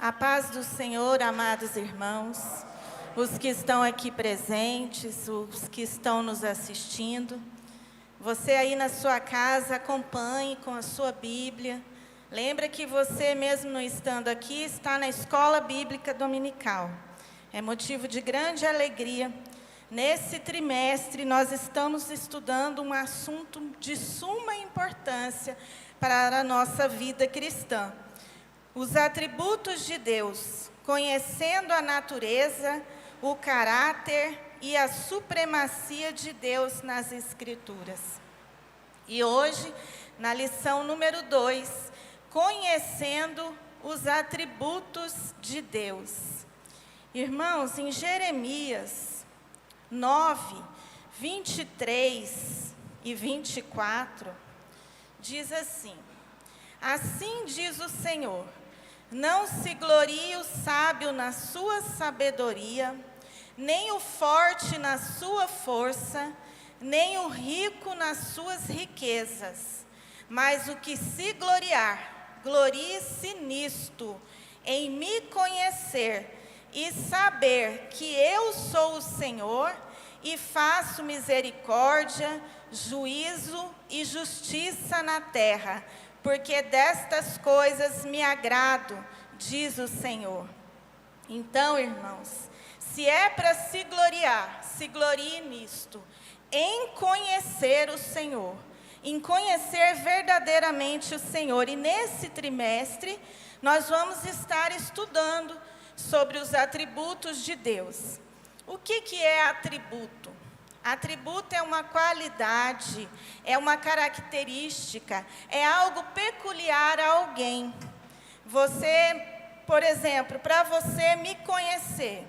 A paz do Senhor, amados irmãos, os que estão aqui presentes, os que estão nos assistindo. Você aí na sua casa, acompanhe com a sua Bíblia. Lembra que você, mesmo não estando aqui, está na Escola Bíblica Dominical. É motivo de grande alegria. Nesse trimestre, nós estamos estudando um assunto de suma importância para a nossa vida cristã. Os atributos de Deus, conhecendo a natureza, o caráter e a supremacia de Deus nas Escrituras. E hoje, na lição número 2, conhecendo os atributos de Deus. Irmãos, em Jeremias 9, 23 e 24, diz assim: Assim diz o Senhor, não se glorie o sábio na sua sabedoria, nem o forte na sua força, nem o rico nas suas riquezas. Mas o que se gloriar, glorie-se nisto, em me conhecer e saber que eu sou o Senhor e faço misericórdia, juízo e justiça na terra, porque destas coisas me agrado, diz o Senhor. Então, irmãos, se é para se gloriar, se glorie nisto, em conhecer o Senhor, em conhecer verdadeiramente o Senhor. E nesse trimestre, nós vamos estar estudando sobre os atributos de Deus. O que é atributo? Atributo é uma qualidade, é uma característica, é algo peculiar a alguém. Você, por exemplo, para você me conhecer,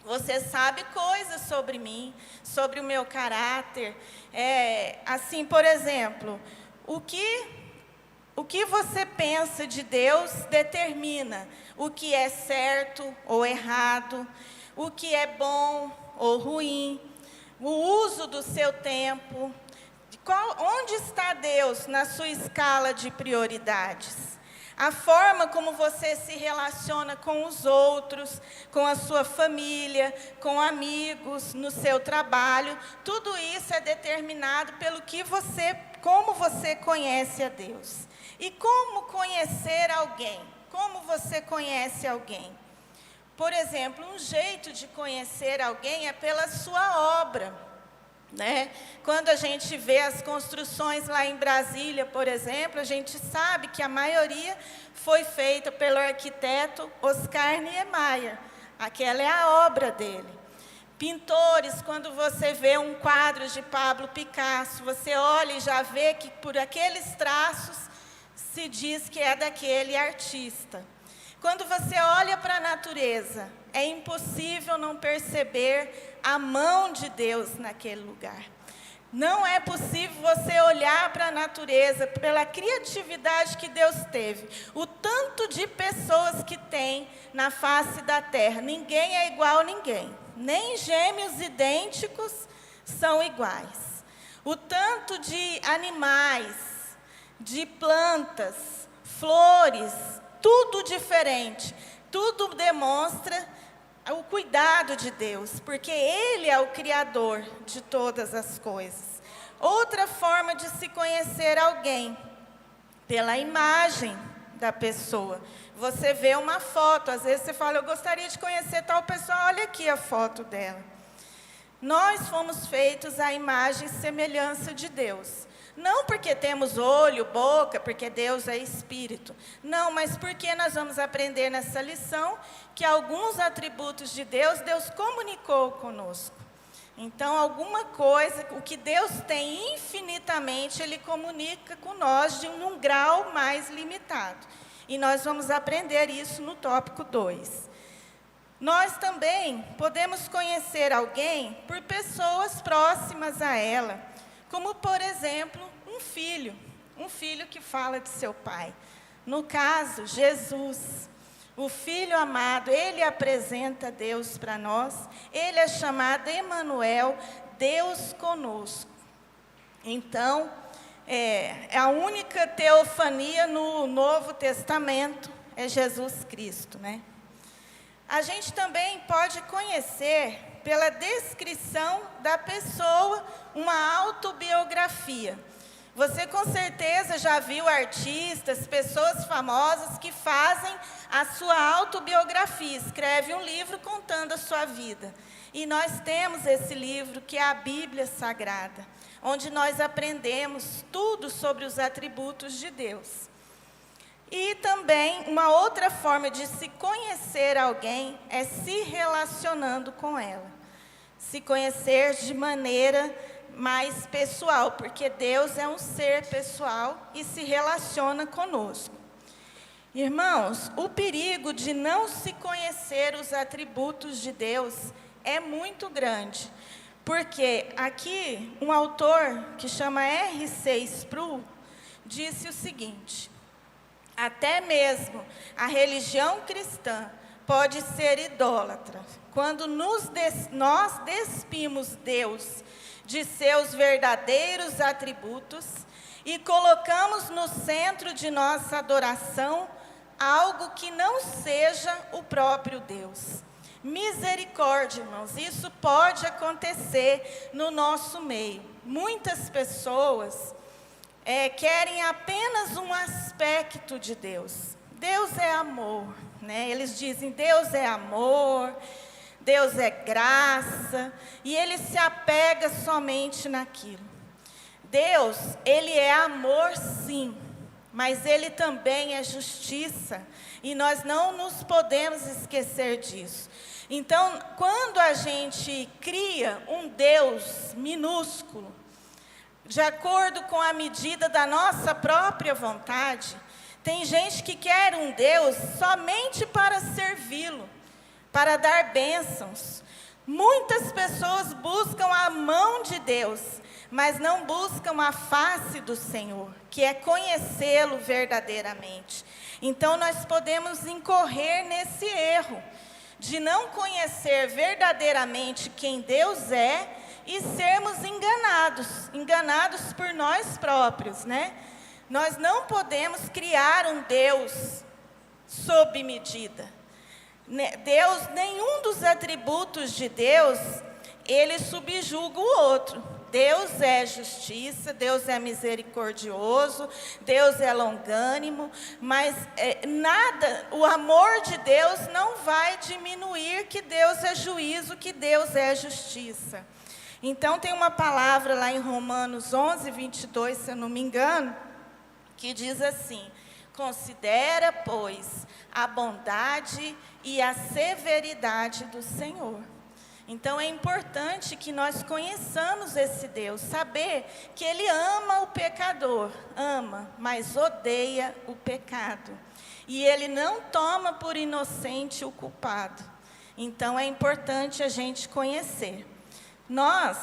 você sabe coisas sobre mim, sobre o meu caráter. Assim, por exemplo, o que você pensa de Deus determina o que é certo ou errado, o que é bom ou ruim, o uso do seu tempo, onde está Deus na sua escala de prioridades, a forma como você se relaciona com os outros, com a sua família, com amigos, no seu trabalho, tudo isso é determinado pelo como você conhece a Deus. E como conhecer alguém? Como você conhece alguém? Por exemplo, um jeito de conhecer alguém é pela sua obra, né? Quando a gente vê as construções lá em Brasília, por exemplo, a gente sabe que a maioria foi feita pelo arquiteto Oscar Niemeyer. Aquela é a obra dele. Pintores, quando você vê um quadro de Pablo Picasso, você olha e já vê que por aqueles traços se diz que é daquele artista. Quando você olha para a natureza, é impossível não perceber a mão de Deus naquele lugar. Não é possível você olhar para a natureza, pela criatividade que Deus teve, o tanto de pessoas que tem na face da terra. Ninguém é igual a ninguém, nem gêmeos idênticos são iguais. O tanto de animais, de plantas, flores, tudo diferente, tudo demonstra o cuidado de Deus, porque Ele é o Criador de todas as coisas. Outra forma de se conhecer alguém, pela imagem da pessoa. Você vê uma foto, às vezes você fala, eu gostaria de conhecer tal pessoa, olha aqui a foto dela. Nós fomos feitos à imagem e semelhança de Deus. Não porque temos olho, boca, porque Deus é Espírito. Não, mas porque nós vamos aprender nessa lição que alguns atributos de Deus, Deus comunicou conosco. Então, alguma coisa, o que Deus tem infinitamente, Ele comunica com nós de um grau mais limitado. E nós vamos aprender isso no tópico 2. Nós também podemos conhecer alguém por pessoas próximas a ela. Como, por exemplo, um filho que fala de seu pai. No caso, Jesus, o Filho amado, Ele apresenta Deus para nós. Ele é chamado Emanuel, Deus conosco. Então, é a única teofania no Novo Testamento é Jesus Cristo, né? A gente também pode conhecer pela descrição da pessoa uma autobiografia. Você com certeza já viu artistas, pessoas famosas que fazem a sua autobiografia, escreve um livro contando a sua vida. E nós temos esse livro que é a Bíblia Sagrada, onde nós aprendemos tudo sobre os atributos de Deus. E também uma outra forma de se conhecer alguém é se relacionando com ela. Se conhecer de maneira mais pessoal, porque Deus é um ser pessoal e se relaciona conosco. Irmãos, o perigo de não se conhecer os atributos de Deus é muito grande, porque aqui um autor que chama R.C. Sproul disse o seguinte: até mesmo a religião cristã pode ser idólatra quando nós despimos Deus de seus verdadeiros atributos e colocamos no centro de nossa adoração algo que não seja o próprio Deus. Misericórdia, irmãos, isso pode acontecer no nosso meio. Muitas pessoas querem apenas um aspecto de Deus. Deus é amor, né? Eles dizem, Deus é amor, Deus é graça, e ele se apega somente naquilo. Deus, ele é amor sim, mas ele também é justiça, e nós não nos podemos esquecer disso. Então, quando a gente cria um Deus minúsculo, de acordo com a medida da nossa própria vontade, tem gente que quer um Deus somente para servi-lo, para dar bênçãos. Muitas pessoas buscam a mão de Deus, mas não buscam a face do Senhor, que é conhecê-lo verdadeiramente. Então, nós podemos incorrer nesse erro, de não conhecer verdadeiramente quem Deus é, e sermos enganados por nós próprios, né? Nós não podemos criar um Deus sob medida. Deus, nenhum dos atributos de Deus, ele subjuga o outro. Deus é justiça, Deus é misericordioso, Deus é longânimo, mas o amor de Deus não vai diminuir que Deus é juízo, que Deus é justiça. Então, tem uma palavra lá em Romanos 11, 22, se eu não me engano, que diz assim: considera, pois, a bondade e a severidade do Senhor. Então, é importante que nós conheçamos esse Deus, saber que Ele ama o pecador, ama, mas odeia o pecado. E Ele não toma por inocente o culpado. Então, é importante a gente conhecer. Nós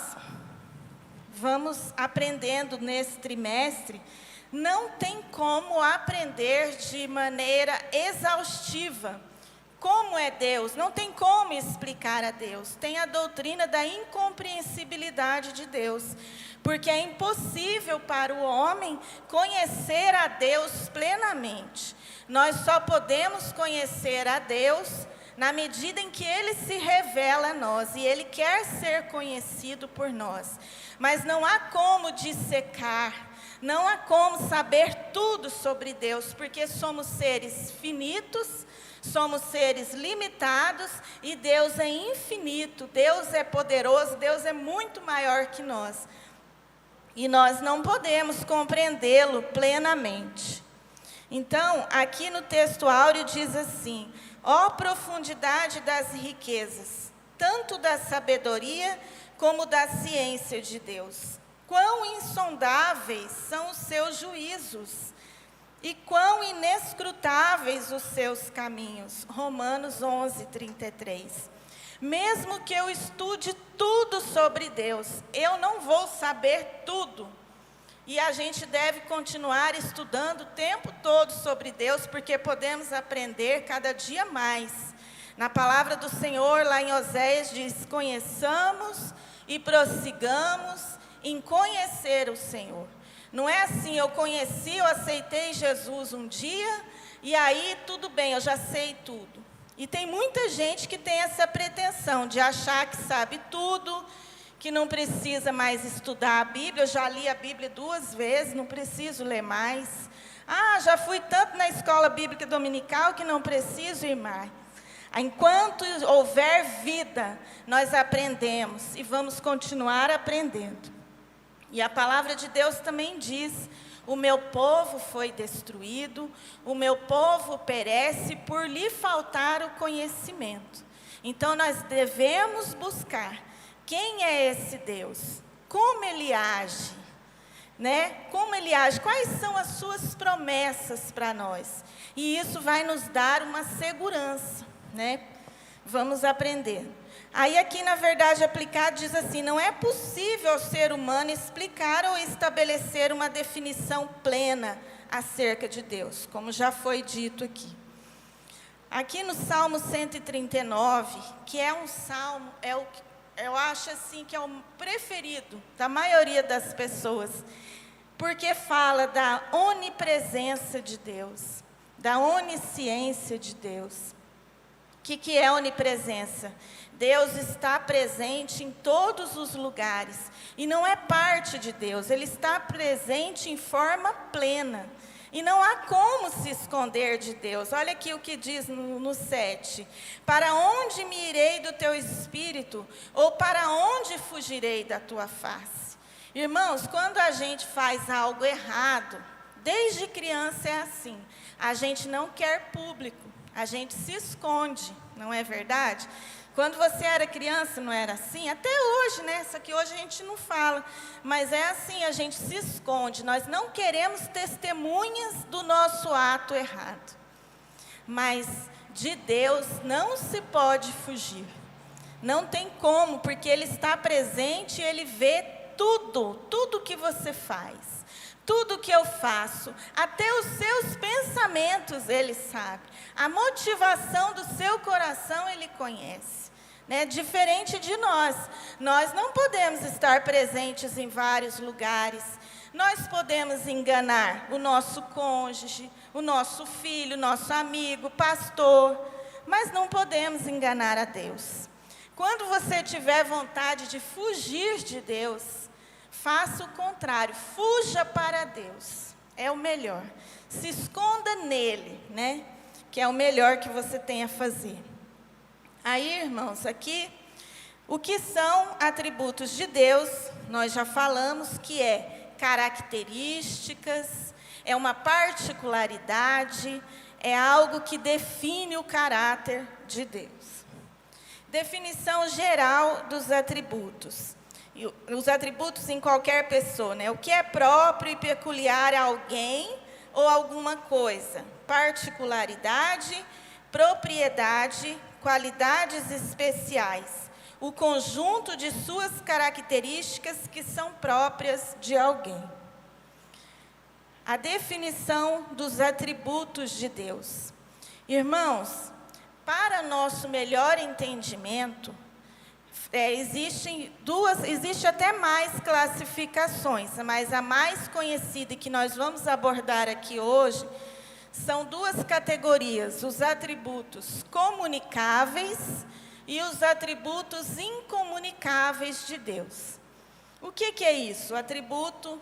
vamos aprendendo nesse trimestre, não tem como aprender de maneira exaustiva como é Deus, não tem como explicar a Deus. Tem a doutrina da incompreensibilidade de Deus, porque é impossível para o homem conhecer a Deus plenamente. Nós só podemos conhecer a Deus na medida em que Ele se revela a nós, e Ele quer ser conhecido por nós. Mas não há como dissecar, não há como saber tudo sobre Deus, porque somos seres finitos, somos seres limitados, e Deus é infinito, Deus é poderoso, Deus é muito maior que nós. E nós não podemos compreendê-lo plenamente. Então, aqui no texto áureo diz assim: ó profundidade das riquezas, tanto da sabedoria como da ciência de Deus. Quão insondáveis são os seus juízos, e quão inescrutáveis os seus caminhos. Romanos 11, 33. Mesmo que eu estude tudo sobre Deus, eu não vou saber tudo. E a gente deve continuar estudando o tempo todo sobre Deus, porque podemos aprender cada dia mais. Na palavra do Senhor, lá em Oséias, diz: conheçamos e prossigamos em conhecer o Senhor. Não é assim, eu conheci, eu aceitei Jesus um dia, e aí tudo bem, eu já sei tudo. E tem muita gente que tem essa pretensão de achar que sabe tudo, que não precisa mais estudar a Bíblia. Eu já li a Bíblia 2 vezes, não preciso ler mais. Ah, já fui tanto na escola bíblica dominical que não preciso ir mais. Enquanto houver vida, nós aprendemos e vamos continuar aprendendo. E a palavra de Deus também diz: o meu povo foi destruído, o meu povo perece por lhe faltar o conhecimento. Então nós devemos buscar quem é esse Deus, como Ele age, né? Como Ele age, quais são as suas promessas para nós. E isso vai nos dar uma segurança, né? Vamos aprender. Aí aqui, na verdade aplicada, diz assim: não é possível ao ser humano explicar ou estabelecer uma definição plena acerca de Deus, como já foi dito aqui. Aqui no Salmo 139, que é um salmo, eu acho assim que é o preferido da maioria das pessoas, porque fala da onipresença de Deus, da onisciência de Deus. O que é onipresença? Deus está presente em todos os lugares, e não é parte de Deus, Ele está presente em forma plena, e não há como se esconder de Deus. Olha aqui o que diz no 7, para onde me irei do teu espírito, ou para onde fugirei da tua face? Irmãos, quando a gente faz algo errado, desde criança é assim, a gente não quer público, a gente se esconde, não é verdade? Quando você era criança, não era assim? Até hoje, né? Só que hoje a gente não fala. Mas é assim, a gente se esconde. Nós não queremos testemunhas do nosso ato errado. Mas de Deus não se pode fugir. Não tem como, porque Ele está presente e Ele vê tudo que você faz. Tudo que eu faço, até os seus pensamentos Ele sabe. A motivação do seu coração Ele conhece, né? Diferente de nós não podemos estar presentes em vários lugares. Nós podemos enganar o nosso cônjuge, o nosso filho, o nosso amigo, pastor, mas não podemos enganar a Deus. Quando você tiver vontade de fugir de Deus, faça o contrário, fuja para Deus, é o melhor. Se esconda nele, né? Que é o melhor que você tem a fazer. Aí, irmãos, aqui, o que são atributos de Deus, nós já falamos que é características, é uma particularidade, é algo que define o caráter de Deus. Definição geral dos atributos. Os atributos em qualquer pessoa, né? O que é próprio e peculiar a alguém ou alguma coisa. Particularidade, propriedade, qualidades especiais. O conjunto de suas características que são próprias de alguém. A definição dos atributos de Deus. Irmãos, para nosso melhor entendimento, existe até mais classificações, mas a mais conhecida e que nós vamos abordar aqui hoje, são 2 categorias: os atributos comunicáveis e os atributos incomunicáveis de Deus. O que é isso? O atributo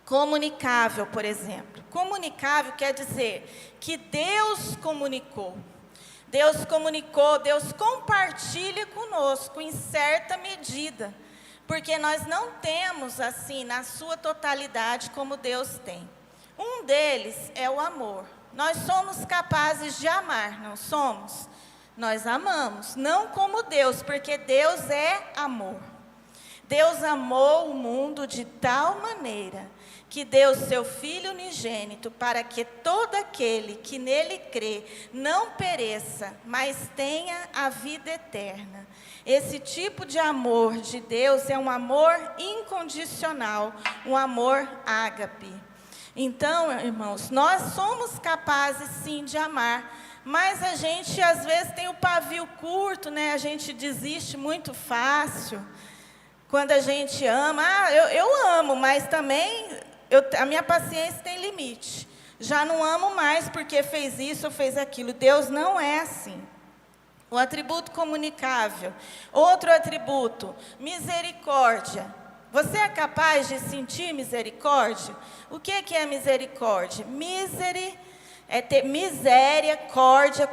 comunicável, por exemplo. Comunicável quer dizer que Deus comunicou. Deus comunicou, Deus compartilha conosco em certa medida, porque nós não temos assim na sua totalidade como Deus tem. Um deles é o amor. Nós somos capazes de amar, não somos? Nós amamos, não como Deus, porque Deus é amor. Deus amou o mundo de tal maneira que deu seu Filho unigênito para que todo aquele que nele crê não pereça, mas tenha a vida eterna. Esse tipo de amor de Deus é um amor incondicional, um amor ágape. Então, irmãos, nós somos capazes sim de amar, mas a gente às vezes tem o pavio curto, né? A gente desiste muito fácil. Quando a gente ama, eu amo, mas também a minha paciência tem limite. Já não amo mais porque fez isso ou fez aquilo. Deus não é assim. O atributo comunicável. Outro atributo, misericórdia. Você é capaz de sentir misericórdia? O que é misericórdia? É ter miséria, córdia,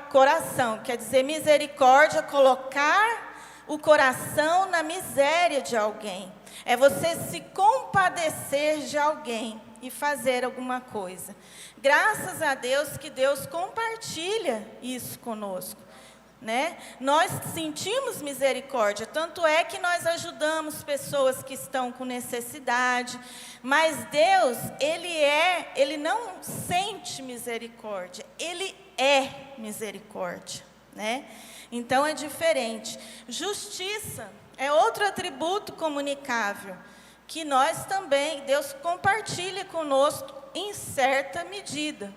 coração. Quer dizer, misericórdia, colocar o coração na miséria de alguém. É você se compadecer de alguém e fazer alguma coisa. Graças a Deus que Deus compartilha isso conosco, né? Nós sentimos misericórdia, tanto é que nós ajudamos pessoas que estão com necessidade, mas Deus, Ele não sente misericórdia, Ele é misericórdia, né? Então é diferente. Justiça é outro atributo comunicável, que nós também, Deus compartilha conosco em certa medida.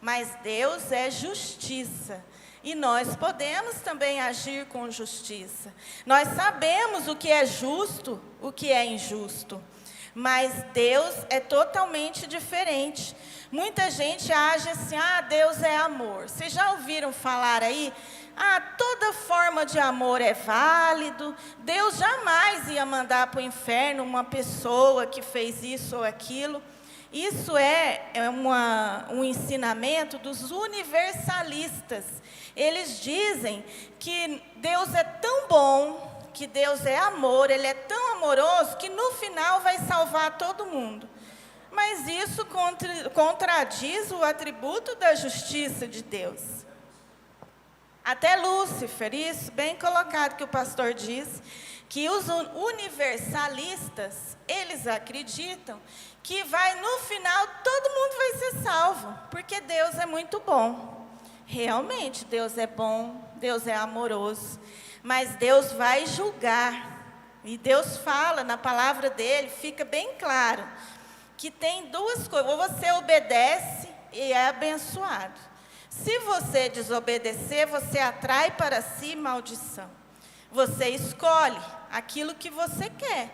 Mas Deus é justiça. E nós podemos também agir com justiça. Nós sabemos o que é justo, o que é injusto. Mas Deus é totalmente diferente. Muita gente age assim, Deus é amor. Vocês já ouviram falar aí? Toda forma de amor é válido. Deus jamais ia mandar para o inferno uma pessoa que fez isso ou aquilo. Isso é um ensinamento dos universalistas. Eles dizem que Deus é tão bom, que Deus é amor, Ele é tão amoroso, que no final vai salvar todo mundo. Mas isso contradiz o atributo da justiça de Deus. Até Lúcifer, isso bem colocado que o pastor diz, que os universalistas, eles acreditam que no final todo mundo vai ser salvo, porque Deus é muito bom. Realmente, Deus é bom, Deus é amoroso, mas Deus vai julgar. E Deus fala na palavra dele, fica bem claro, que tem duas coisas: ou você obedece e é abençoado. Se você desobedecer, você atrai para si maldição. Você escolhe aquilo que você quer.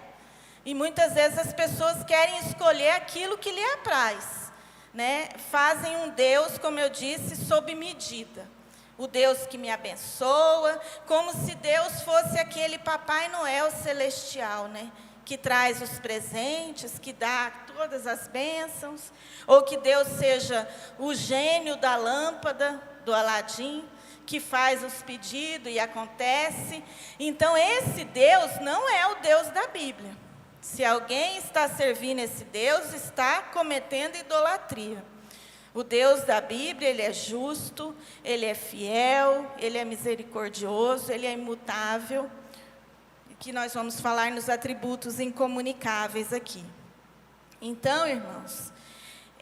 E muitas vezes as pessoas querem escolher aquilo que lhe apraz, né? Fazem um Deus, como eu disse, sob medida. O Deus que me abençoa, como se Deus fosse aquele Papai Noel celestial, né? Que traz os presentes, que dá todas as bênçãos, ou que Deus seja o gênio da lâmpada do Aladim, que faz os pedidos e acontece. Então esse Deus não é o Deus da Bíblia. Se alguém está servindo esse Deus, está cometendo idolatria. O Deus da Bíblia, Ele é justo, Ele é fiel, Ele é misericordioso, Ele é imutável. Que nós vamos falar nos atributos incomunicáveis aqui. Então, irmãos,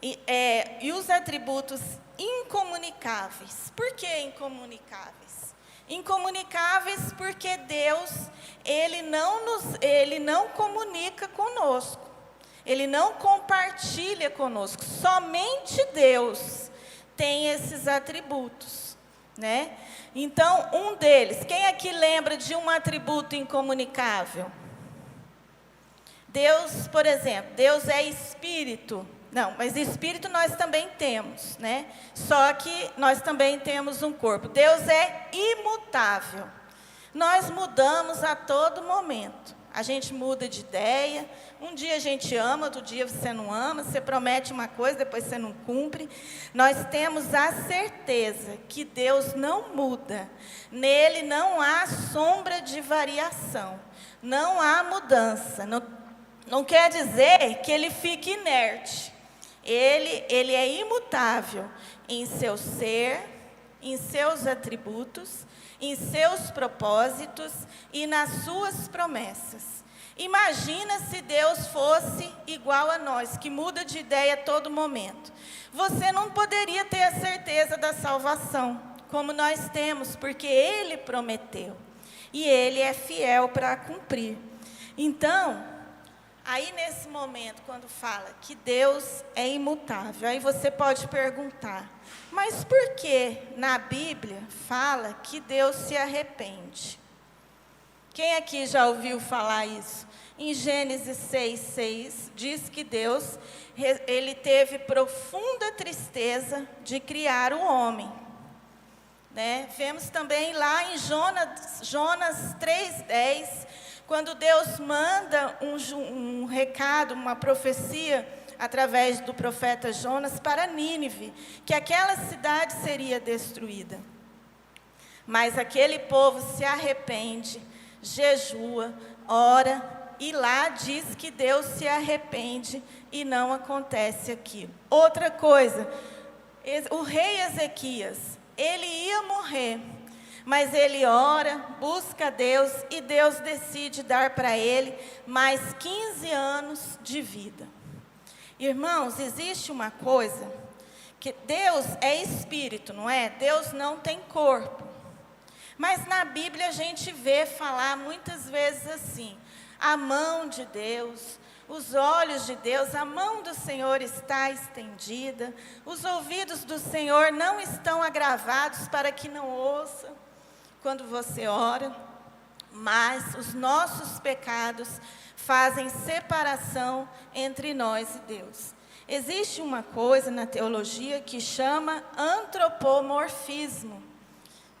e os atributos incomunicáveis? Por que incomunicáveis? Incomunicáveis porque Deus, Ele não comunica conosco. Ele não compartilha conosco. Somente Deus tem esses atributos, né? Então, um deles, quem aqui lembra de um atributo incomunicável? Deus, por exemplo, Deus é espírito. Não, mas espírito nós também temos, né? Só que nós também temos um corpo. Deus é imutável. Nós mudamos a todo momento. A gente muda de ideia. Um dia a gente ama, outro dia você não ama. Você promete uma coisa, depois você não cumpre. Nós temos a certeza que Deus não muda. Nele não há sombra de variação. Não há mudança. Não quer dizer que Ele fique inerte. Ele é imutável em seu ser, em seus atributos, em seus propósitos e nas suas promessas. Imagina se Deus fosse igual a nós, que muda de ideia a todo momento. Você não poderia ter a certeza da salvação, como nós temos, porque Ele prometeu. E Ele é fiel para cumprir. Então, aí nesse momento, quando fala que Deus é imutável, aí você pode perguntar, mas por que na Bíblia fala que Deus se arrepende? Quem aqui já ouviu falar isso? Em Gênesis 6:6, diz que Deus, ele teve profunda tristeza de criar o homem. Né? Vemos também lá em Jonas 3:10, quando Deus manda um recado, uma profecia, através do profeta Jonas para Nínive, que aquela cidade seria destruída. Mas aquele povo se arrepende, jejua, ora, e lá diz que Deus se arrepende e não acontece aquilo. Outra coisa, o rei Ezequias, ele ia morrer, mas ele ora, busca Deus e Deus decide dar para ele mais 15 anos de vida. Irmãos, existe uma coisa, que Deus é espírito, não é? Deus não tem corpo. Mas na Bíblia a gente vê falar muitas vezes assim, a mão de Deus, os olhos de Deus, a mão do Senhor está estendida, os ouvidos do Senhor não estão agravados para que não ouça quando você ora, mas os nossos pecados fazem separação entre nós e Deus. Existe uma coisa na teologia que chama antropomorfismo.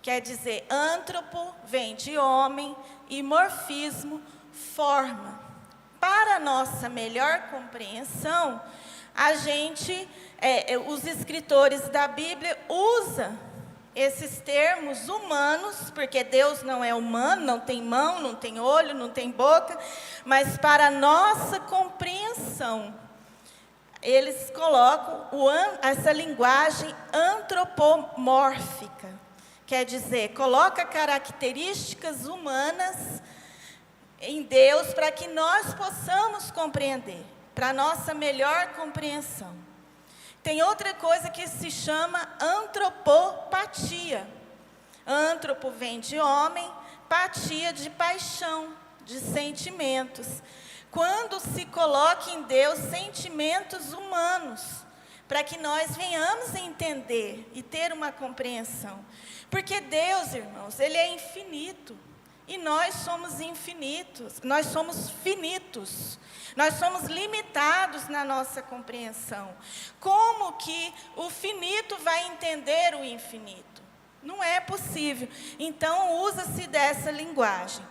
Quer dizer, antropo vem de homem e morfismo, forma. Para nossa melhor compreensão, os escritores da Bíblia usam esses termos humanos, porque Deus não é humano, não tem mão, não tem olho, não tem boca, mas para nossa compreensão, eles colocam essa linguagem antropomórfica, quer dizer, coloca características humanas em Deus para que nós possamos compreender, para nossa melhor compreensão. Tem outra coisa que se chama antropopatia. Antropo vem de homem, patia de paixão, de sentimentos. Quando se coloca em Deus sentimentos humanos, para que nós venhamos a entender e ter uma compreensão. Porque Deus, irmãos, Ele é infinito. E nós somos infinitos, nós somos finitos, nós somos limitados na nossa compreensão. Como que o finito vai entender o infinito? Não é possível. Então, usa-se dessa linguagem.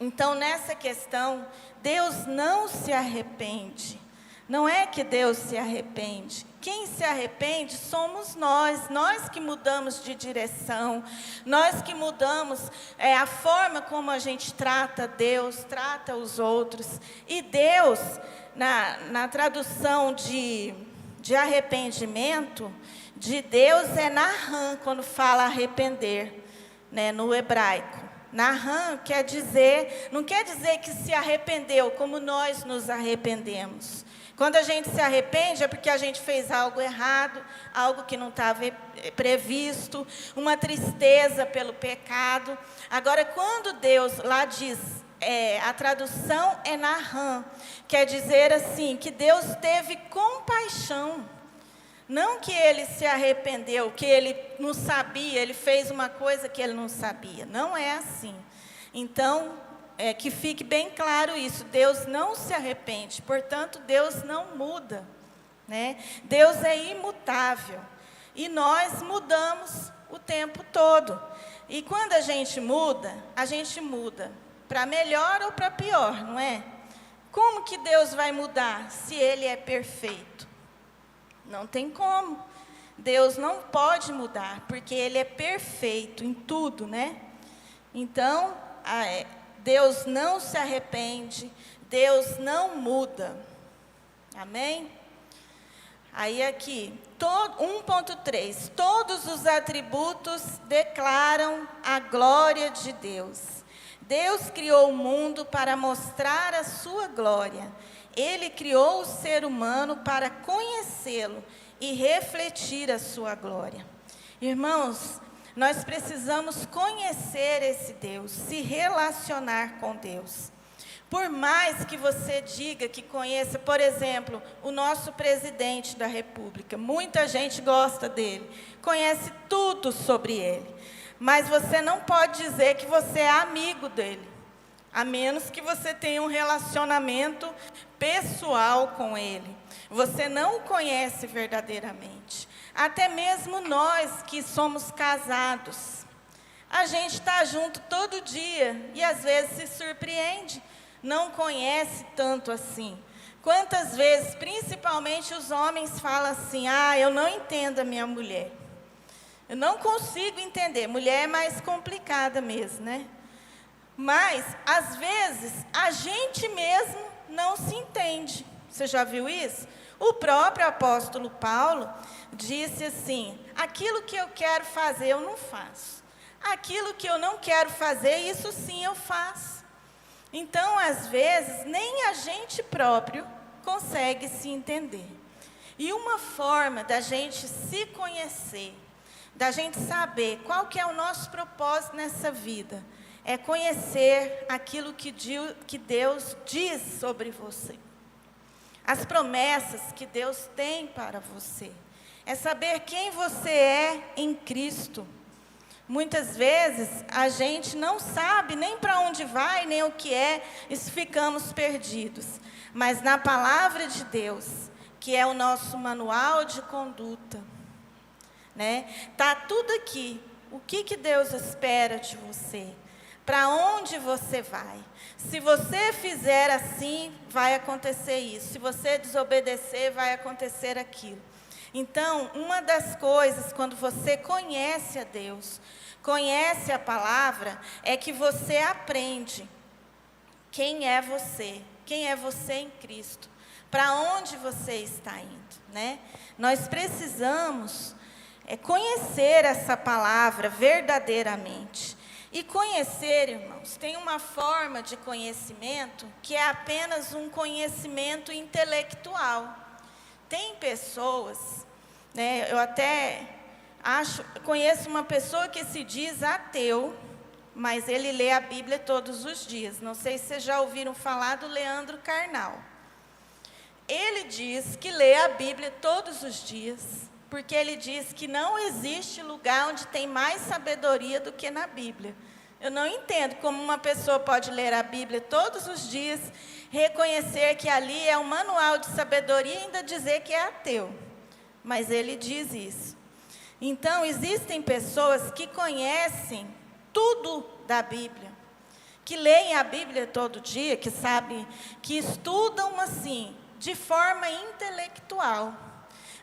Então, nessa questão, Deus não se arrepende. Não é que Deus se arrepende. Quem se arrepende somos nós que mudamos de direção, nós que mudamos a forma como a gente trata Deus, trata os outros. E Deus, na tradução de arrependimento, de Deus é Naham, quando fala arrepender, né, no hebraico. Naham quer dizer, não quer dizer que se arrependeu como nós nos arrependemos. Quando a gente se arrepende é porque a gente fez algo errado, algo que não estava previsto, uma tristeza pelo pecado. Agora, quando Deus lá diz, a tradução é Naham, quer dizer assim, que Deus teve compaixão. Não que ele se arrependeu, que ele não sabia, ele fez uma coisa que ele não sabia. Não é assim. Então, que fique bem claro isso, Deus não se arrepende, portanto, Deus não muda, né? Deus é imutável, e nós mudamos o tempo todo, e quando a gente muda para melhor ou para pior, não é? Como que Deus vai mudar se Ele é perfeito? Não tem como, Deus não pode mudar, porque Ele é perfeito em tudo, né? Então, Deus não se arrepende, Deus não muda. Amém? Aí aqui, 1.3, todos os atributos declaram a glória de Deus. Deus criou o mundo para mostrar a sua glória. Ele criou o ser humano para conhecê-lo e refletir a sua glória. Irmãos, nós precisamos conhecer esse Deus, se relacionar com Deus. Por mais que você diga que conheça, por exemplo, o nosso presidente da República, muita gente gosta dele, conhece tudo sobre ele, mas você não pode dizer que você é amigo dele, a menos que você tenha um relacionamento pessoal com Ele. Você não o conhece verdadeiramente. Até mesmo nós que somos casados, a gente está junto todo dia e às vezes se surpreende, não conhece tanto assim. Quantas vezes, principalmente os homens, falam assim: eu não entendo a minha mulher. Eu não consigo entender. Mulher é mais complicada mesmo, né? Mas, às vezes, a gente mesmo não se entende. Você já viu isso? O próprio apóstolo Paulo disse assim: aquilo que eu quero fazer, eu não faço. Aquilo que eu não quero fazer, isso sim eu faço. Então, às vezes, nem a gente próprio consegue se entender. E uma forma da gente se conhecer, da gente saber qual que é o nosso propósito nessa vida, é conhecer aquilo que Deus diz sobre você. As promessas que Deus tem para você. É saber quem você é em Cristo. Muitas vezes a gente não sabe nem para onde vai, nem o que é, e ficamos perdidos. Mas na palavra de Deus, que é o nosso manual de conduta, né? Tá tudo aqui. O que Deus espera de você? Para onde você vai? Se você fizer assim, vai acontecer isso. Se você desobedecer, vai acontecer aquilo. Então, uma das coisas, quando você conhece a Deus, conhece a palavra, é que você aprende quem é você em Cristo, para onde você está indo, né? Nós precisamos conhecer essa palavra verdadeiramente. E conhecer, irmãos, tem uma forma de conhecimento que é apenas um conhecimento intelectual. Tem pessoas, né, eu até conheço uma pessoa que se diz ateu, mas ele lê a Bíblia todos os dias. Não sei se vocês já ouviram falar do Leandro Carnal. Ele diz que lê a Bíblia todos os dias, porque ele diz que não existe lugar onde tem mais sabedoria do que na Bíblia. Eu não entendo como uma pessoa pode ler a Bíblia todos os dias, reconhecer que ali é um manual de sabedoria e ainda dizer que é ateu. Mas ele diz isso. Então, existem pessoas que conhecem tudo da Bíblia, que leem a Bíblia todo dia, que sabem, que estudam assim, de forma intelectual.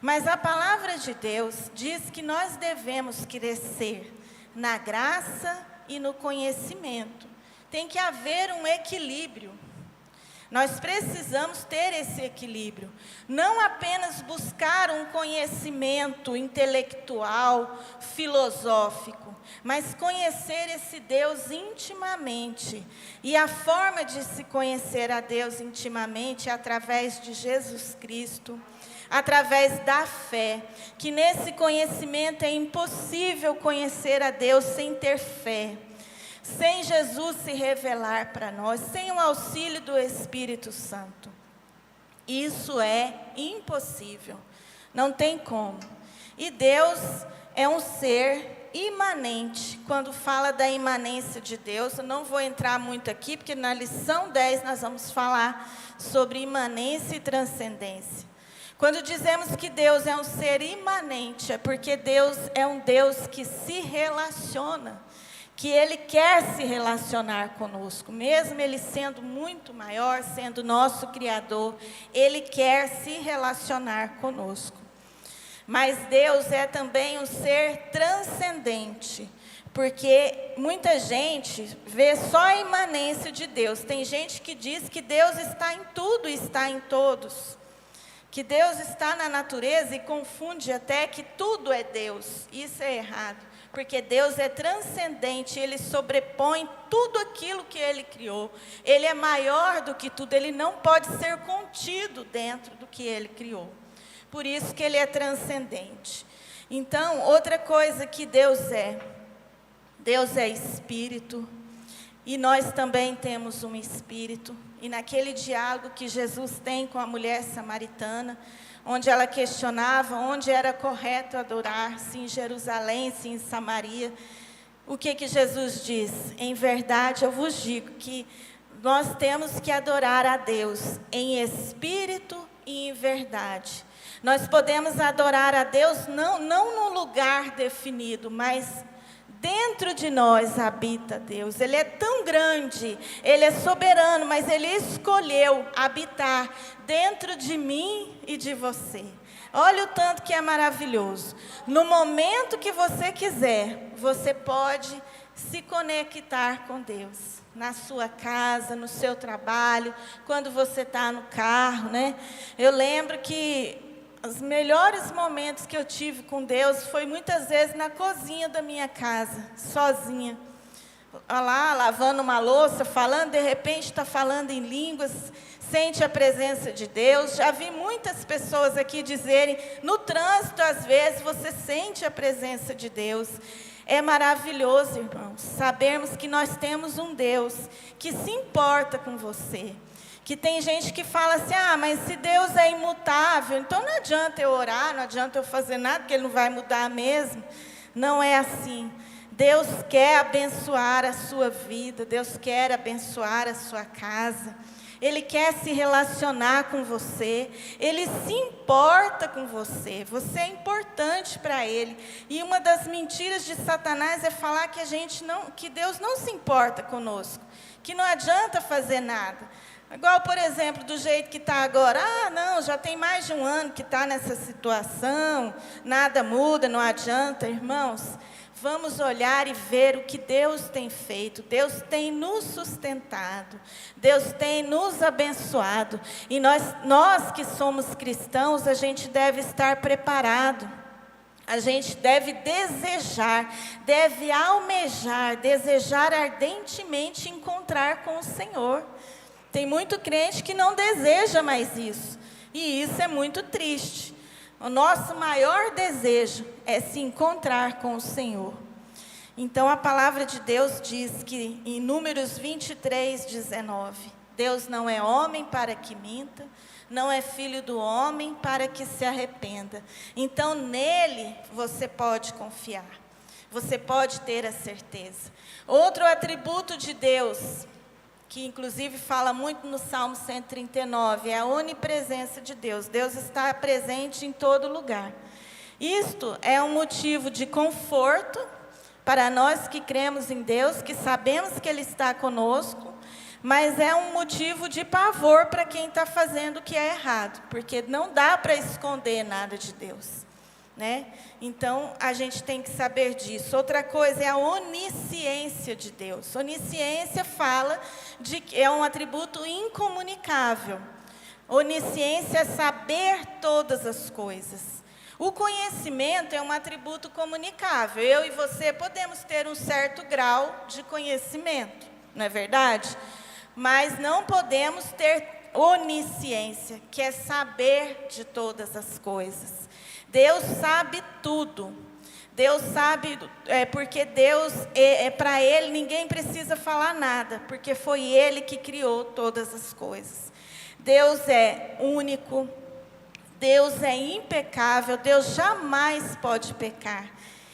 Mas a palavra de Deus diz que nós devemos crescer na graça e no conhecimento. Tem que haver um equilíbrio. Nós precisamos ter esse equilíbrio. Não apenas buscar um conhecimento intelectual, filosófico, mas conhecer esse Deus intimamente. E a forma de se conhecer a Deus intimamente é através de Jesus Cristo, através da fé, que nesse conhecimento é impossível conhecer a Deus sem ter fé, sem Jesus se revelar para nós, sem o auxílio do Espírito Santo. Isso é impossível, não tem como. E Deus é um ser imanente. Quando fala da imanência de Deus, eu não vou entrar muito aqui, porque na lição 10 nós vamos falar sobre imanência e transcendência. Quando dizemos que Deus é um ser imanente, é porque Deus é um Deus que se relaciona, que Ele quer se relacionar conosco, mesmo Ele sendo muito maior, sendo nosso Criador, Ele quer se relacionar conosco. Mas Deus é também um ser transcendente, porque muita gente vê só a imanência de Deus. Tem gente que diz que Deus está em tudo e está em todos, que Deus está na natureza e confunde até que tudo é Deus. Isso é errado, porque Deus é transcendente, Ele sobrepõe tudo aquilo que Ele criou. Ele é maior do que tudo, Ele não pode ser contido dentro do que Ele criou. Por isso que Ele é transcendente. Então, outra coisa que Deus é Espírito, e nós também temos um Espírito. E naquele diálogo que Jesus tem com a mulher samaritana, onde ela questionava onde era correto adorar, se em Jerusalém, se em Samaria, o que Jesus diz? Em verdade eu vos digo que nós temos que adorar a Deus em espírito e em verdade. Nós podemos adorar a Deus não num lugar definido, mas dentro de nós habita Deus. Ele é tão grande, Ele é soberano, mas Ele escolheu habitar dentro de mim e de você. Olha o tanto que é maravilhoso. No momento que você quiser, você pode se conectar com Deus. Na sua casa, no seu trabalho, quando você está no carro, né? Eu lembro que os melhores momentos que eu tive com Deus foi muitas vezes na cozinha da minha casa, sozinha. Lá, lavando uma louça, falando, de repente está falando em línguas, sente a presença de Deus. Já vi muitas pessoas aqui dizerem, no trânsito às vezes você sente a presença de Deus. É maravilhoso, irmãos, sabermos que nós temos um Deus que se importa com você. Que tem gente que fala assim, mas se Deus é imutável, então não adianta eu orar, não adianta eu fazer nada, porque Ele não vai mudar mesmo. Não é assim. Deus quer abençoar a sua vida, Deus quer abençoar a sua casa. Ele quer se relacionar com você, Ele se importa com você, você é importante para Ele. E uma das mentiras de Satanás é falar que Deus não se importa conosco, que não adianta fazer nada. Igual, por exemplo, do jeito que está agora. Não, já tem mais de um ano que está nessa situação, nada muda, não adianta. Irmãos, vamos olhar e ver o que Deus tem feito. Deus tem nos sustentado, Deus tem nos abençoado. E nós que somos cristãos, a gente deve estar preparado. A gente deve desejar, deve almejar, desejar ardentemente encontrar com o Senhor. Tem muito crente que não deseja mais isso. E isso é muito triste. O nosso maior desejo é se encontrar com o Senhor. Então a palavra de Deus diz que em Números 23:19, Deus não é homem para que minta, não é filho do homem para que se arrependa. Então nele você pode confiar, você pode ter a certeza. Outro atributo de Deus, que inclusive fala muito no Salmo 139, é a onipresença de Deus. Deus está presente em todo lugar. Isto é um motivo de conforto para nós que cremos em Deus, que sabemos que Ele está conosco, mas é um motivo de pavor para quem está fazendo o que é errado, porque não dá para esconder nada de Deus, né? Então, a gente tem que saber disso. Outra coisa é a onisciência de Deus. Onisciência fala de que é um atributo incomunicável. Onisciência é saber todas as coisas. O conhecimento é um atributo comunicável. Eu e você podemos ter um certo grau de conhecimento, não é verdade? Mas não podemos ter onisciência, que é saber de todas as coisas. Deus sabe tudo. Deus sabe, porque Deus, para Ele, ninguém precisa falar nada, porque foi Ele que criou todas as coisas. Deus é único, Deus é impecável, Deus jamais pode pecar.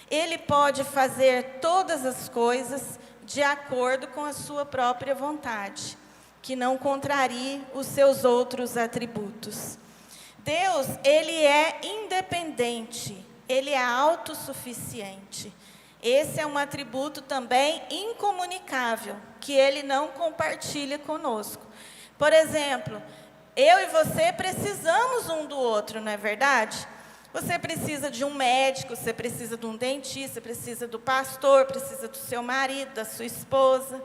Ele pode fazer todas as coisas de acordo com a sua própria vontade, que não contrarie os seus outros atributos. Deus, Ele é independente, Ele é autossuficiente. Esse é um atributo também incomunicável, que Ele não compartilha conosco. Por exemplo, eu e você precisamos um do outro, não é verdade? Você precisa de um médico, você precisa de um dentista, precisa do pastor, precisa do seu marido, da sua esposa.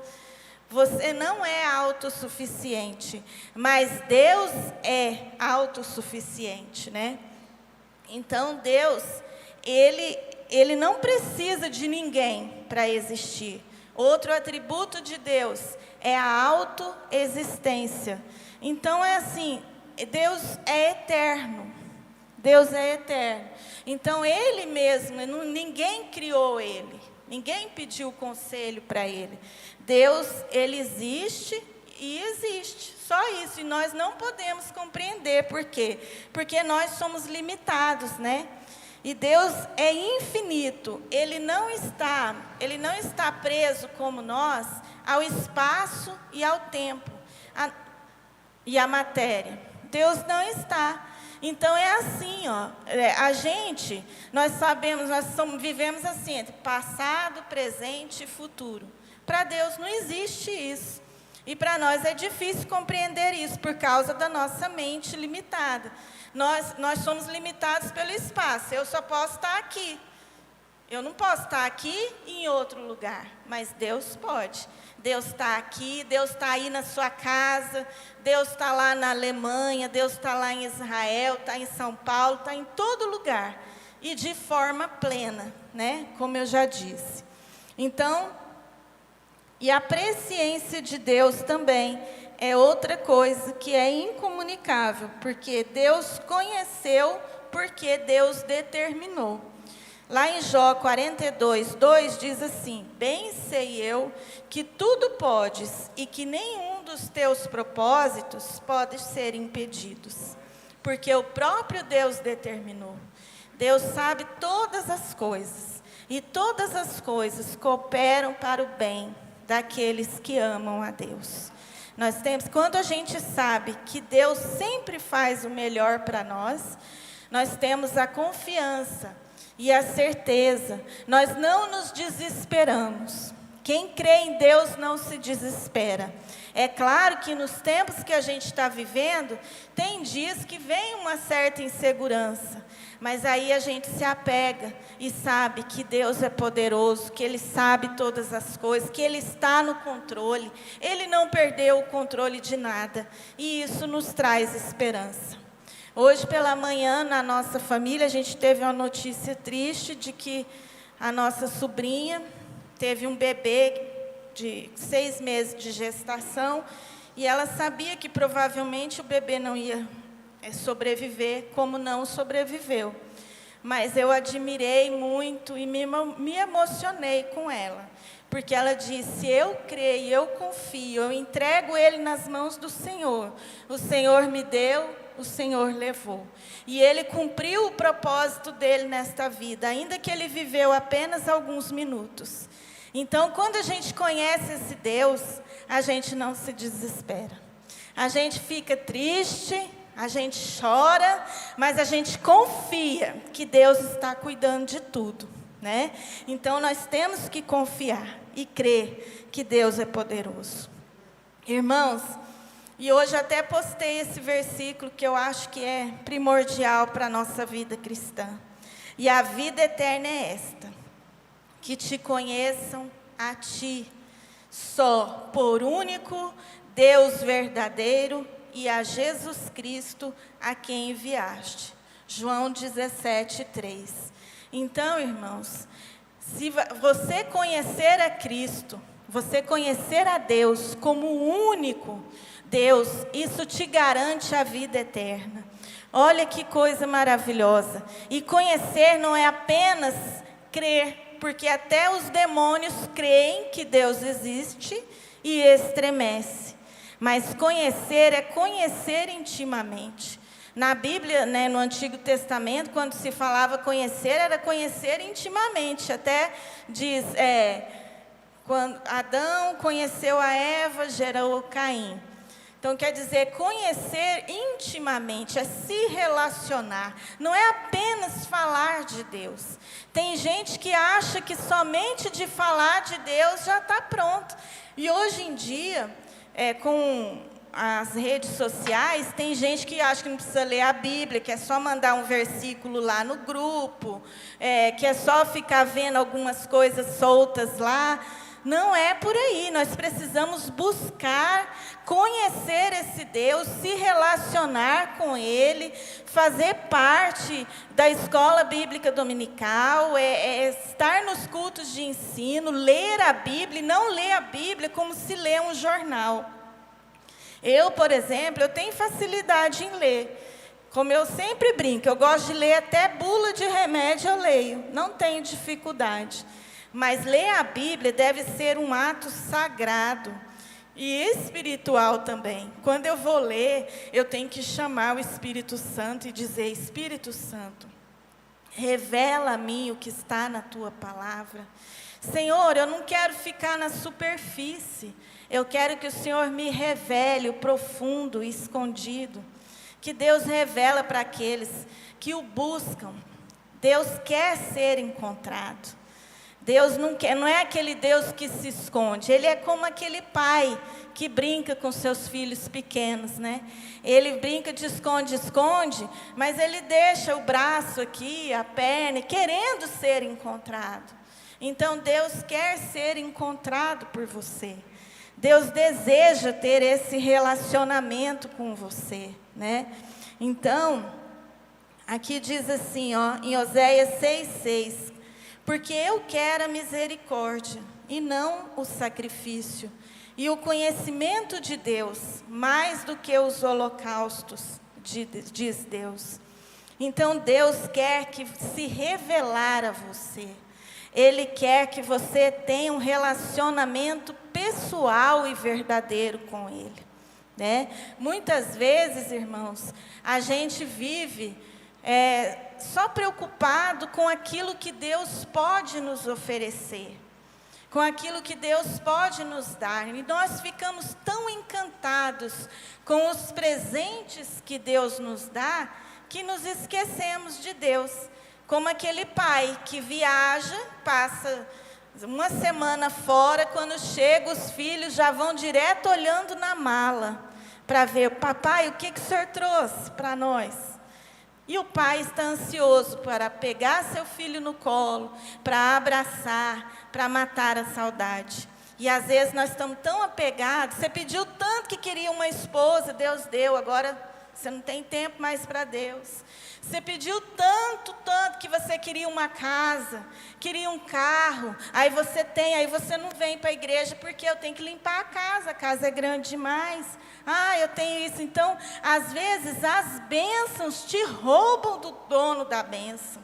Você não é autossuficiente, mas Deus é autossuficiente, né? Então Deus, Ele não precisa de ninguém para existir. Outro atributo de Deus é a autoexistência. Então é assim, Deus é eterno. Deus é eterno. Então Ele mesmo, ninguém criou Ele. Ninguém pediu conselho para Ele. Deus, Ele existe e existe. Só isso. E nós não podemos compreender. Por quê? Porque nós somos limitados, né? E Deus é infinito. Ele não está preso como nós ao espaço e ao tempo, e à matéria. Deus não está. Então é assim, ó, nós sabemos, vivemos assim, entre passado, presente e futuro. Para Deus não existe isso. E para nós é difícil compreender isso, por causa da nossa mente limitada. Nós somos limitados pelo espaço. Eu só posso estar aqui. Eu não posso estar aqui e em outro lugar, mas Deus pode. Deus está aqui, Deus está aí na sua casa, Deus está lá na Alemanha, Deus está lá em Israel, está em São Paulo, está em todo lugar. E de forma plena, né? Como eu já disse. Então, e a presciência de Deus também é outra coisa que é incomunicável, porque Deus conheceu, porque Deus determinou. Lá em Jó 42, 2 diz assim: bem sei eu que tudo podes e que nenhum dos teus propósitos pode ser impedidos, porque o próprio Deus determinou. Deus sabe todas as coisas, e todas as coisas cooperam para o bem daqueles que amam a Deus. Quando a gente sabe que Deus sempre faz o melhor para nós temos a confiança e a certeza, nós não nos desesperamos. Quem crê em Deus não se desespera. É claro que nos tempos que a gente está vivendo, tem dias que vem uma certa insegurança, mas aí a gente se apega e sabe que Deus é poderoso, que Ele sabe todas as coisas, que Ele está no controle, Ele não perdeu o controle de nada, e isso nos traz esperança. Hoje pela manhã, na nossa família, a gente teve uma notícia triste de que a nossa sobrinha teve um bebê de 6 meses de gestação, e ela sabia que provavelmente o bebê não ia sobreviver, como não sobreviveu. Mas eu admirei muito e me emocionei com ela, porque ela disse: eu creio, eu confio, eu entrego ele nas mãos do Senhor. O Senhor me deu, o Senhor levou. E Ele cumpriu o propósito dele nesta vida, ainda que Ele viveu apenas alguns minutos. Então, quando a gente conhece esse Deus, a gente não se desespera. A gente fica triste, a gente chora, mas a gente confia que Deus está cuidando de tudo, né? Então, nós temos que confiar e crer que Deus é poderoso. Irmãos, e hoje até postei esse versículo que eu acho que é primordial para a nossa vida cristã. E a vida eterna é esta: que te conheçam a ti, só por único Deus verdadeiro, e a Jesus Cristo a quem enviaste. João 17:3. Então, irmãos, se você conhecer a Cristo, você conhecer a Deus como o único Deus, isso te garante a vida eterna. Olha que coisa maravilhosa. E conhecer não é apenas crer, porque até os demônios creem que Deus existe e estremece. Mas conhecer é conhecer intimamente. Na Bíblia, né, no Antigo Testamento, quando se falava conhecer, era conhecer intimamente. Até diz, quando Adão conheceu a Eva, gerou Caim. Então, quer dizer, conhecer intimamente, é se relacionar. Não é apenas falar de Deus. Tem gente que acha que somente de falar de Deus já está pronto. E hoje em dia, com as redes sociais, tem gente que acha que não precisa ler a Bíblia, que é só mandar um versículo lá no grupo, que é só ficar vendo algumas coisas soltas lá. Não é por aí, nós precisamos buscar, conhecer esse Deus, se relacionar com Ele, fazer parte da escola bíblica dominical, estar nos cultos de ensino, ler a Bíblia, e não ler a Bíblia como se lê um jornal. Eu, por exemplo, eu tenho facilidade em ler. Como eu sempre brinco, eu gosto de ler até bula de remédio, eu leio, não tenho dificuldade. Mas ler a Bíblia deve ser um ato sagrado e espiritual também. Quando eu vou ler, eu tenho que chamar o Espírito Santo e dizer: Espírito Santo, revela a mim o que está na Tua palavra. Senhor, eu não quero ficar na superfície. Eu quero que o Senhor me revele o profundo e escondido. Que Deus revela para aqueles que o buscam. Deus quer ser encontrado. Deus não é aquele Deus que se esconde. Ele é como aquele pai que brinca com seus filhos pequenos, né? Ele brinca de esconde, mas ele deixa o braço aqui, a perna, querendo ser encontrado. Então Deus quer ser encontrado por você. Deus deseja ter esse relacionamento com você, né? Então, aqui diz assim, ó, em Oséias 6:6, porque eu quero a misericórdia e não o sacrifício, e o conhecimento de Deus, mais do que os holocaustos, diz Deus. Então Deus quer que se revelar a você. Ele quer que você tenha um relacionamento pessoal e verdadeiro com Ele, né? Muitas vezes, irmãos, a gente vive só preocupado com aquilo que Deus pode nos oferecer, com aquilo que Deus pode nos dar. E nós ficamos tão encantados com os presentes que Deus nos dá, que nos esquecemos de Deus. Como aquele pai que viaja, passa uma semana fora, quando chega os filhos já vão direto olhando na mala, para ver, papai, o que o senhor trouxe para nós? E o pai está ansioso para pegar seu filho no colo, para abraçar, para matar a saudade. E às vezes nós estamos tão apegados, você pediu tanto que queria uma esposa, Deus deu, agora você não tem tempo mais para Deus. Você pediu tanto que você queria uma casa, queria um carro, aí você não vem para a igreja porque eu tenho que limpar a casa é grande demais. Eu tenho isso. Então, às vezes, as bênçãos te roubam do dono da bênção.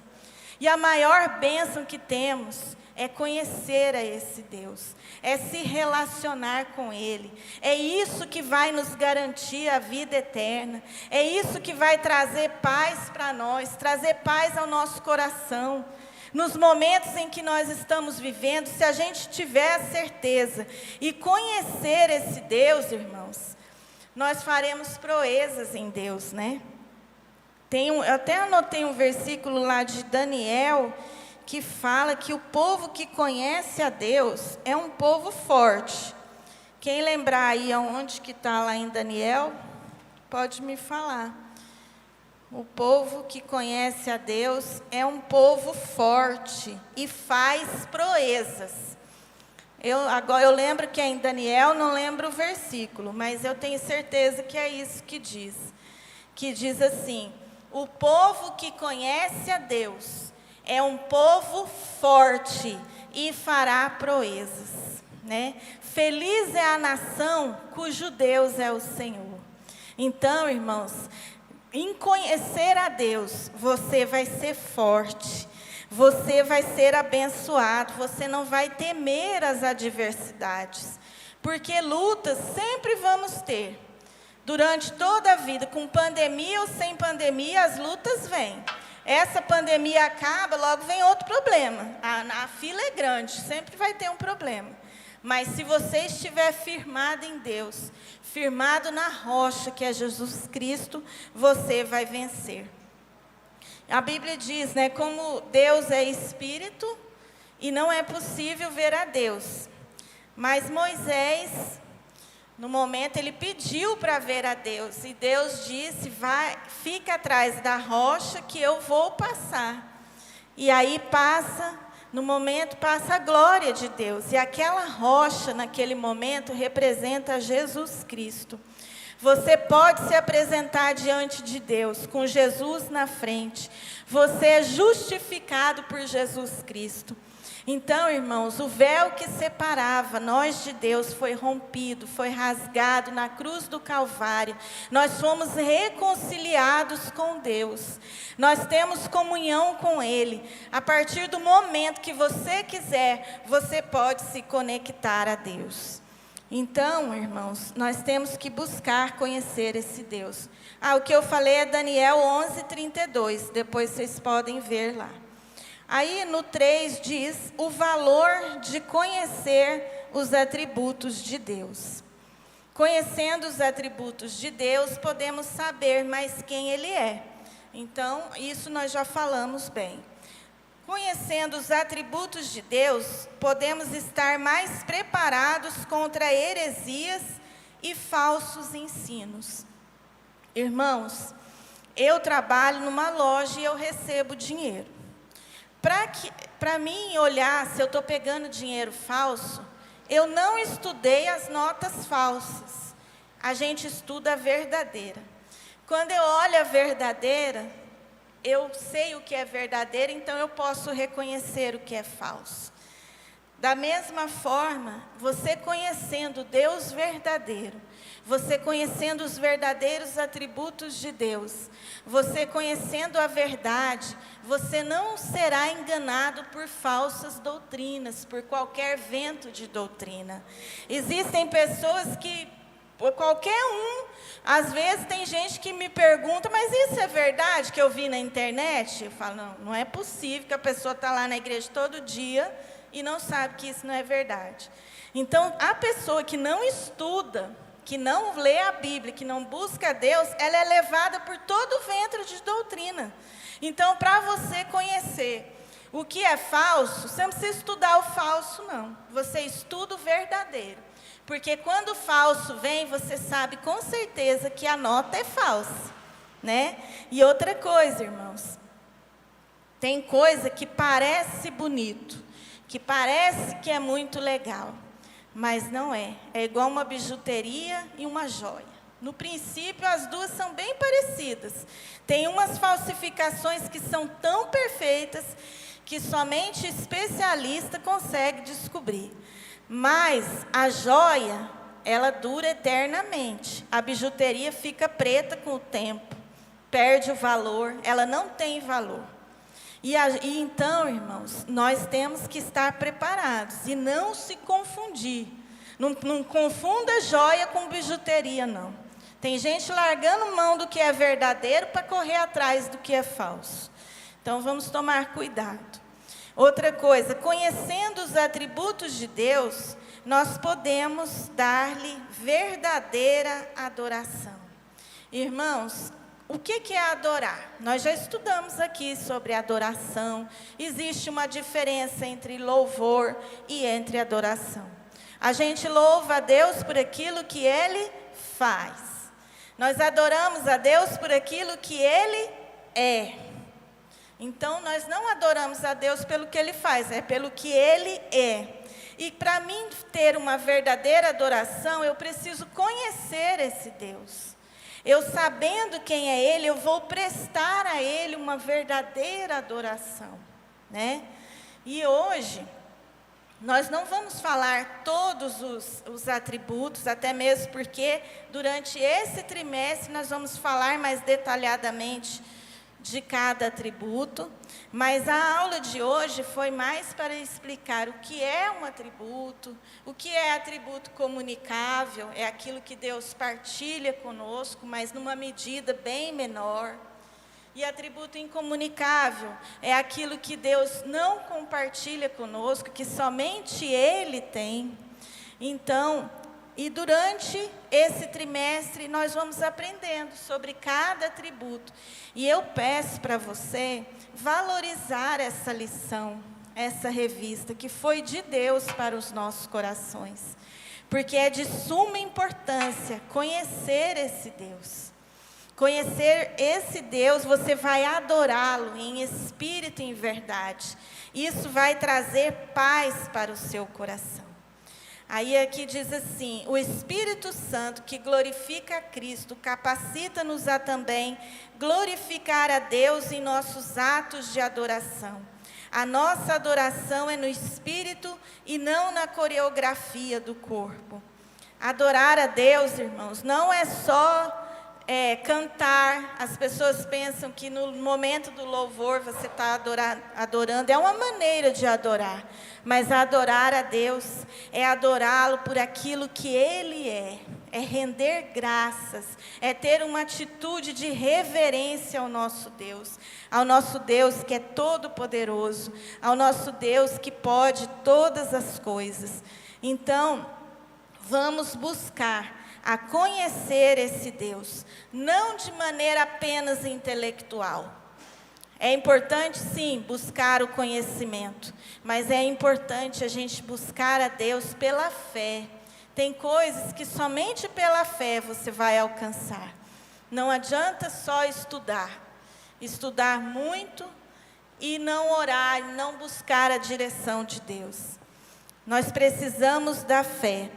E a maior bênção que temos é conhecer a esse Deus, é se relacionar com Ele. É isso que vai nos garantir a vida eterna. É isso que vai trazer paz para nós, trazer paz ao nosso coração. Nos momentos em que nós estamos vivendo, se a gente tiver a certeza e conhecer esse Deus, irmãos, nós faremos proezas em Deus, né? Eu até anotei um versículo lá de Daniel, que fala que o povo que conhece a Deus é um povo forte. Quem lembrar aí onde que está lá em Daniel, pode me falar. O povo que conhece a Deus é um povo forte e faz proezas. Agora eu lembro que é em Daniel, não lembro o versículo, mas eu tenho certeza que é isso que diz. Que diz assim, o povo que conhece a Deus é um povo forte e fará proezas, né? Feliz é a nação cujo Deus é o Senhor. Então, irmãos, em conhecer a Deus, você vai ser forte, você vai ser abençoado, você não vai temer as adversidades, porque lutas sempre vamos ter. Durante toda a vida, com pandemia ou sem pandemia, as lutas vêm. Essa pandemia acaba, logo vem outro problema. A fila é grande, sempre vai ter um problema. Mas se você estiver firmado em Deus, firmado na rocha que é Jesus Cristo, você vai vencer. A Bíblia diz, né, como Deus é Espírito e não é possível ver a Deus. Mas Moisés, no momento, ele pediu para ver a Deus. E Deus disse, fica atrás da rocha que eu vou passar. E aí no momento passa a glória de Deus. E aquela rocha, naquele momento, representa Jesus Cristo. Você pode se apresentar diante de Deus, com Jesus na frente. Você é justificado por Jesus Cristo. Então, irmãos, o véu que separava nós de Deus foi rompido, foi rasgado na cruz do Calvário. Nós fomos reconciliados com Deus. Nós temos comunhão com Ele. A partir do momento que você quiser, você pode se conectar a Deus. Então, irmãos, nós temos que buscar conhecer esse Deus. O que eu falei é Daniel 11:32. Depois vocês podem ver lá. Aí no 3 diz o valor de conhecer os atributos de Deus. Conhecendo os atributos de Deus, podemos saber mais quem Ele é. Então, isso nós já falamos bem. Conhecendo os atributos de Deus, podemos estar mais preparados contra heresias e falsos ensinos. Irmãos, eu trabalho numa loja e eu recebo dinheiro. Para mim olhar se eu estou pegando dinheiro falso, eu não estudei as notas falsas. A gente estuda a verdadeira. Quando eu olho a verdadeira, eu sei o que é verdadeiro, então eu posso reconhecer o que é falso. Da mesma forma, você conhecendo Deus verdadeiro, você conhecendo os verdadeiros atributos de Deus, você conhecendo a verdade, você não será enganado por falsas doutrinas, por qualquer vento de doutrina. Existem pessoas que, por qualquer às vezes tem gente que me pergunta, mas isso é verdade que eu vi na internet? Eu falo, não é possível que a pessoa está lá na igreja todo dia e não sabe que isso não é verdade. Então, a pessoa que não estuda, que não lê a Bíblia, que não busca Deus, ela é levada por todo o vento de doutrina. Então, para você conhecer o que é falso, você não precisa estudar o falso, não. Você estuda o verdadeiro. Porque quando o falso vem, você sabe com certeza que a nota é falsa, né? E outra coisa, irmãos, tem coisa que parece bonito, que parece que é muito legal, mas não é. É igual uma bijuteria e uma joia. No princípio, as duas são bem parecidas. Tem umas falsificações que são tão perfeitas que somente especialista consegue descobrir. Mas a joia, ela dura eternamente. A bijuteria fica preta com o tempo, perde o valor, ela não tem valor. E então, irmãos, nós temos que estar preparados e não se confundir. Não confunda joia com bijuteria, não. Tem gente largando mão do que é verdadeiro para correr atrás do que é falso. Então, vamos tomar cuidado. Outra coisa, conhecendo os atributos de Deus, nós podemos dar-lhe verdadeira adoração. Irmãos, o que é adorar? Nós já estudamos aqui sobre adoração. Existe uma diferença entre louvor e entre adoração. A gente louva a Deus por aquilo que Ele faz. Nós adoramos a Deus por aquilo que Ele é. Então, nós não adoramos a Deus pelo que Ele faz, é pelo que Ele é. E para mim ter uma verdadeira adoração, eu preciso conhecer esse Deus. Eu sabendo quem é Ele, eu vou prestar a Ele uma verdadeira adoração, né? E hoje, nós não vamos falar todos os atributos, até mesmo porque durante esse trimestre nós vamos falar mais detalhadamente de cada atributo, mas a aula de hoje foi mais para explicar o que é um atributo, o que é atributo comunicável, é aquilo que Deus partilha conosco, mas numa medida bem menor. E atributo incomunicável é aquilo que Deus não compartilha conosco, que somente Ele tem. Então, e durante esse trimestre, nós vamos aprendendo sobre cada atributo. E eu peço para você valorizar essa lição, essa revista, que foi de Deus para os nossos corações. Porque é de suma importância conhecer esse Deus. Conhecer esse Deus, você vai adorá-lo em espírito e em verdade. Isso vai trazer paz para o seu coração. Aí aqui diz assim, o Espírito Santo que glorifica a Cristo, capacita-nos a também glorificar a Deus em nossos atos de adoração. A nossa adoração é no Espírito e não na coreografia do corpo. Adorar a Deus, irmãos, não é só cantar. As pessoas pensam que no momento do louvor você está adorando. É uma maneira de adorar. Mas adorar a Deus é adorá-lo por aquilo que Ele é. é render graças, é ter uma atitude de reverência ao nosso Deus que é todo-poderoso, ao nosso Deus que pode todas as coisas. Então, vamos buscar a conhecer esse Deus, não de maneira apenas intelectual. É importante, sim, buscar o conhecimento, mas é importante a gente buscar a Deus pela fé. Tem coisas que somente pela fé você vai alcançar. Não adianta só estudar muito e não orar, e não buscar a direção de Deus. Nós precisamos da fé.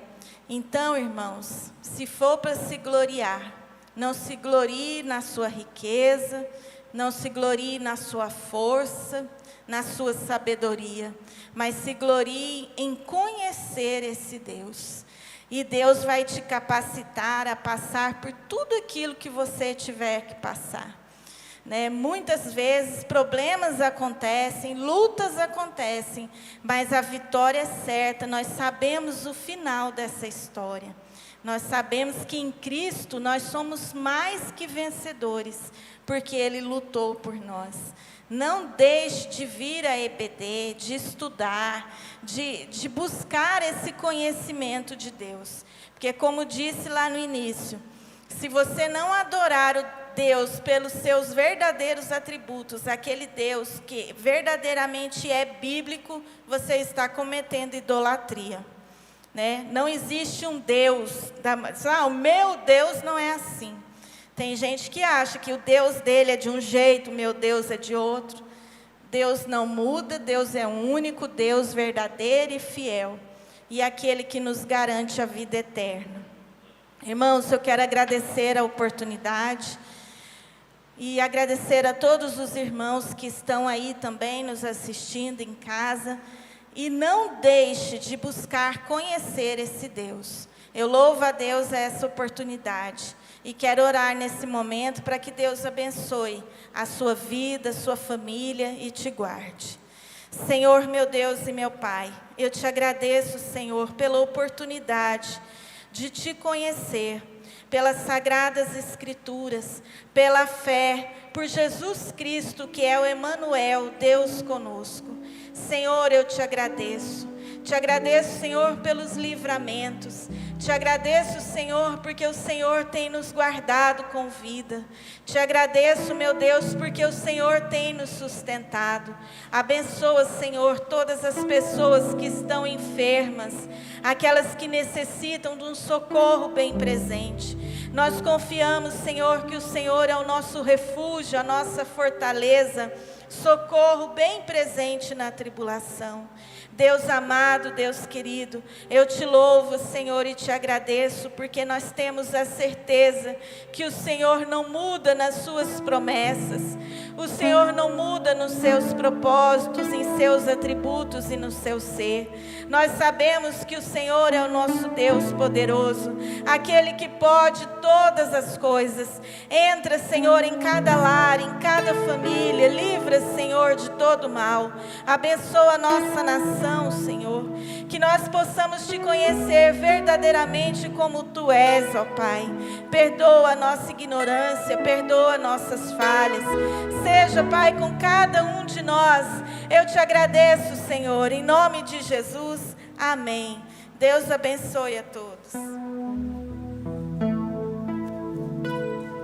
Então, irmãos, se for para se gloriar, não se glorie na sua riqueza, não se glorie na sua força, na sua sabedoria, mas se glorie em conhecer esse Deus. E Deus vai te capacitar a passar por tudo aquilo que você tiver que passar. Muitas vezes problemas acontecem, lutas acontecem, mas a vitória é certa. Nós sabemos o final dessa história. Nós sabemos que em Cristo nós somos mais que vencedores, porque Ele lutou por nós. Não deixe de vir a EBD, de estudar, de buscar esse conhecimento de Deus. Porque como disse lá no início, se você não adorar o Deus pelos seus verdadeiros atributos, aquele Deus que verdadeiramente é bíblico, você está cometendo idolatria. Não existe um Deus, o meu Deus não é assim. Tem gente que acha que o Deus dele é de um jeito, o meu Deus é de outro. Deus não muda, Deus é um único Deus verdadeiro e fiel. E aquele que nos garante a vida eterna. Irmãos, eu quero agradecer a oportunidade. E agradecer a todos os irmãos que estão aí também nos assistindo em casa. E não deixe de buscar conhecer esse Deus. Eu louvo a Deus essa oportunidade. E quero orar nesse momento para que Deus abençoe a sua vida, a sua família e te guarde. Senhor, meu Deus e meu Pai, eu te agradeço, Senhor, pela oportunidade de te conhecer, pelas sagradas escrituras, pela fé, por Jesus Cristo, que é o Emanuel, Deus conosco. Senhor, eu te agradeço. Te agradeço, Senhor, pelos livramentos. Te agradeço, Senhor, porque o Senhor tem nos guardado com vida. Te agradeço, meu Deus, porque o Senhor tem nos sustentado. Abençoa, Senhor, todas as pessoas que estão enfermas, aquelas que necessitam de um socorro bem presente. Nós confiamos, Senhor, que o Senhor é o nosso refúgio, a nossa fortaleza, socorro bem presente na tribulação. Deus amado, Deus querido, eu te louvo, Senhor, e te agradeço, porque nós temos a certeza que o Senhor não muda nas suas promessas, o Senhor não muda nos seus propósitos, em seus atributos e no seu ser. Nós sabemos que o Senhor é o nosso Deus poderoso, aquele que pode todas as coisas. Entra, Senhor, em cada lar, em cada família, livra, Senhor, de todo mal. Abençoa a nossa nação, Senhor, que nós possamos te conhecer verdadeiramente como tu és, ó Pai. Perdoa a nossa ignorância, perdoa nossas falhas. Seja, Pai, com cada um de nós. Eu te agradeço, Senhor, em nome de Jesus. Amém. Deus abençoe a todos.